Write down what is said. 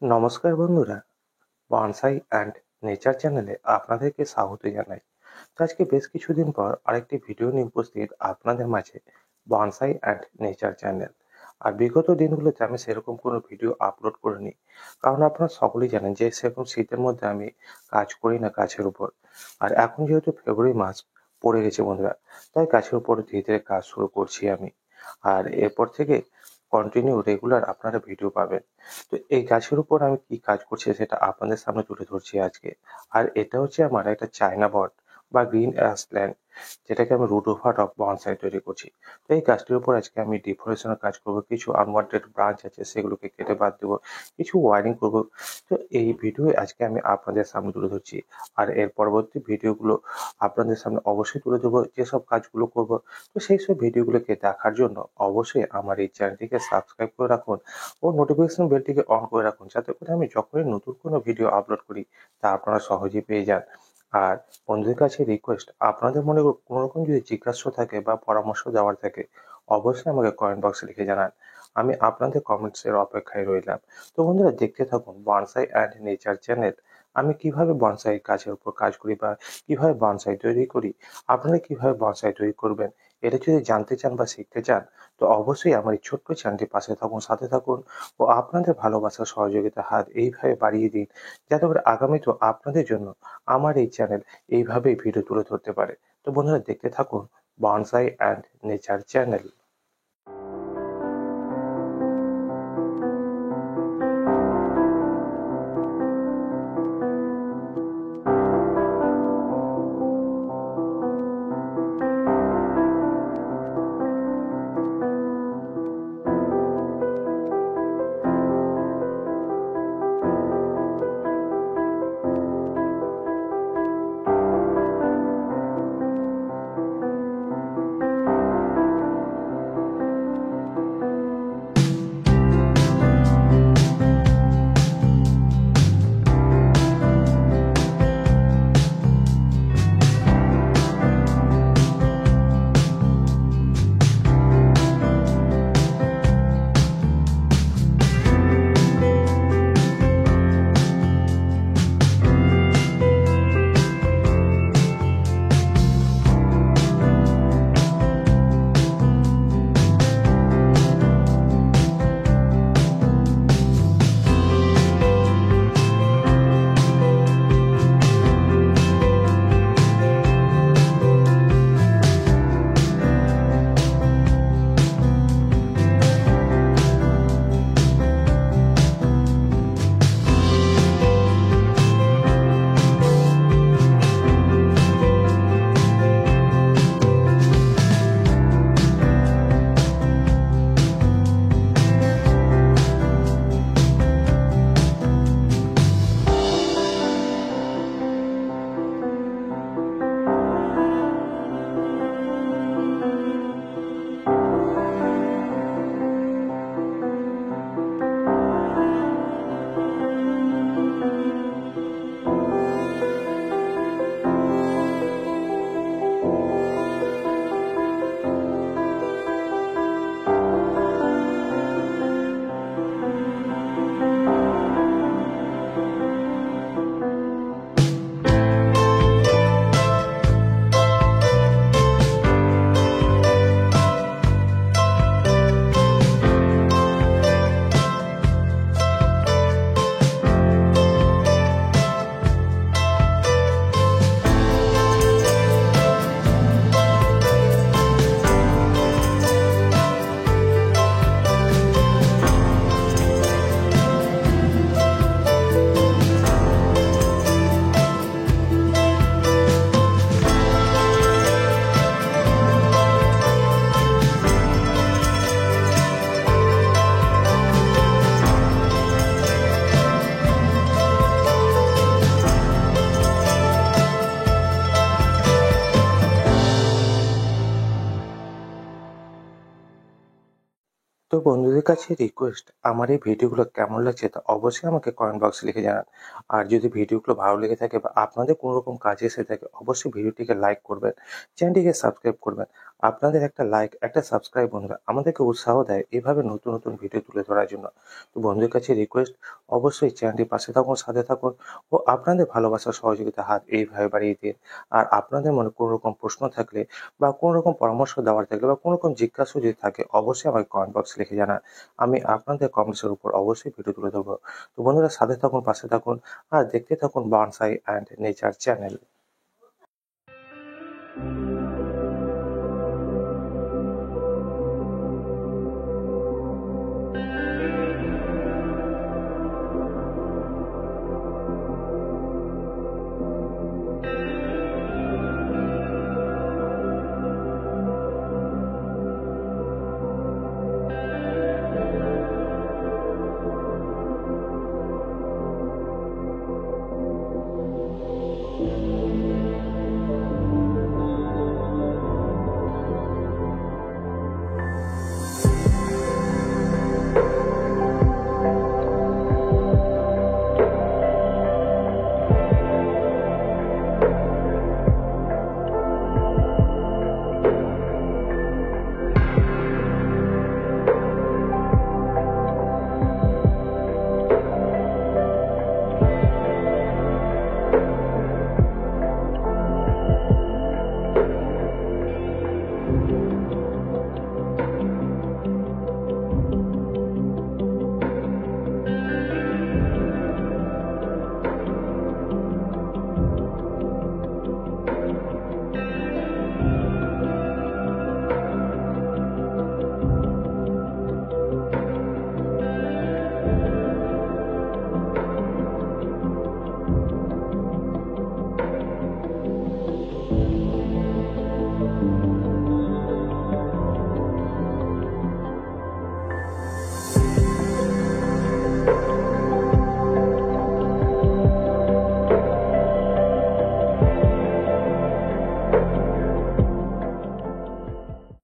নমস্কার বন্ধুরা, bonsai and nature চ্যানেলে আপনাদেরকে স্বাগত জানাই। তো আজকে বেশ কিছুদিন পর আরেকটি ভিডিও নিয়ে উপস্থিত আপনাদের মাঝে বনসাই অ্যান্ড নেচার চ্যানেল। আর বিগত দিনগুলোতে আমি সেরকম কোনো ভিডিও আপলোড করিনি, কারণ আপনারা সকলেই জানেন যে সেরকম শীতের মধ্যে আমি কাজ করি না গাছের উপর। আর এখন যেহেতু ফেব্রুয়ারি মাস পড়ে গেছে বন্ধুরা, তাই গাছের উপর ধীরে ধীরে কাজ শুরু করছি আমি। আর এরপর থেকে কন্টিনিউ রেগুলার আপনারা ভিডিও পাবেন। তো এই গাছের উপর আমি কি কাজ করছি সেটা আপনাদের সামনে তুলে ধরছি আজকে। আর এটা হচ্ছে আমার একটা চায়না বট বা গ্রিন অ্যাশ প্ল্যান্ট, যেটাকে আমি রুট ওভার অফ বনসাই তৈরি করছি। তো এই গাছটির উপর আজকে আমি ডিফরেস্টেশনের কাজ করব, কিছু আনওয়ান্টেড ব্রাঞ্চ আছে সেগুলোকে কেটে বাদ দেবো, কিছু ওয়ারিং করব। তো এই ভিডিও আজকে আমি আপনাদের সামনে তুলে ধরছি। আর এর পরবর্তী ভিডিওগুলো আপনাদের সামনে অবশ্যই তুলে ধরবো, যেসব কাজগুলো করব। তো সেই সব ভিডিওগুলোকে দেখার জন্য অবশ্যই আমার এই চ্যানেলটিকে সাবস্ক্রাইব করে রাখুন ও নোটিফিকেশন বেলটিকে অন করে রাখুন, যাতে করে আমি যখনই নতুন কোনো ভিডিও আপলোড করি তা আপনারা সহজেই পেয়ে যান। আর বন্ধুদের কাছে রিকোয়েস্ট, আপনাদের মনে কোনো রকম যদি জিজ্ঞাসা থাকে বা পরামর্শ দেওয়ার থাকে, অবশ্যই আমাকে কমেন্ট বক্সে লিখে জানান। আমি আপনাদের কমেন্টসের অপেক্ষায় রইলাম। তো বন্ধুরা, দেখতে থাকুন বনসাই অ্যান্ড নেচার চ্যানেল। আমি কিভাবে বনসাই গাছের উপর কাজ করি বা কিভাবে বনসাই তৈরি করি, আপনারা কিভাবে বনসাই তৈরি করবেন, এটা যদি জানতে চান বা শিখতে চান, তো অবশ্যই আমার এই ছোট্ট চ্যানেলটির পাশে থাকুন, সাথে থাকুন ও আপনাদের ভালোবাসা সহযোগিতার হাত এইভাবে বাড়িয়ে দিন, যাতে করে আগামীতেও আপনাদের জন্য আমার এই চ্যানেল এইভাবেই ভিডিও তুলে ধরতে পারে। তো বন্ধুরা, দেখতে থাকুন বনসাই অ্যান্ড নেচার চ্যানেল। তো বন্ধুদের কাছে রিকোয়েস্ট, আমার এই ভিডিওগুলো কেমন লাগছে তা অবশ্যই আমাকে কমেন্ট বক্সে লিখে জানান। আর যদি ভিডিওগুলো ভালো লেগে থাকে বা আপনাদের কোনো রকম কাজে এসে থাকে, অবশ্যই ভিডিওটিকে লাইক করবেন, চ্যানেলটিকে সাবস্ক্রাইব করবেন। আপনাদের একটা লাইক, একটা সাবস্ক্রাইব বন্ধুরা আমাদেরকে উৎসাহ দেয় এভাবে নতুন নতুন ভিডিও তুলে ধরার জন্য। তো বন্ধুদের কাছে রিকোয়েস্ট, অবশ্যই চ্যানেলটির পাশে থাকুন, সাথে থাকুন ও আপনাদের ভালোবাসা সহযোগিতা হাত এইভাবে বাড়িয়ে দিন। আর আপনাদের মনে কোনো রকম প্রশ্ন থাকলে বা কোনো রকম পরামর্শ দেওয়ার থাকলে বা কোনো রকম জিজ্ঞাসা যদি থাকে অবশ্যই আমাকে কমেন্ট বক্সে লিখে জানান। আমি আপনাদের কমেন্টসের উপর অবশ্যই ভিডিও তুলে ধরবো। তো বন্ধুরা সাথে থাকুন, পাশে থাকুন আর দেখতে থাকুন বনসাই অ্যান্ড নেচার চ্যানেল।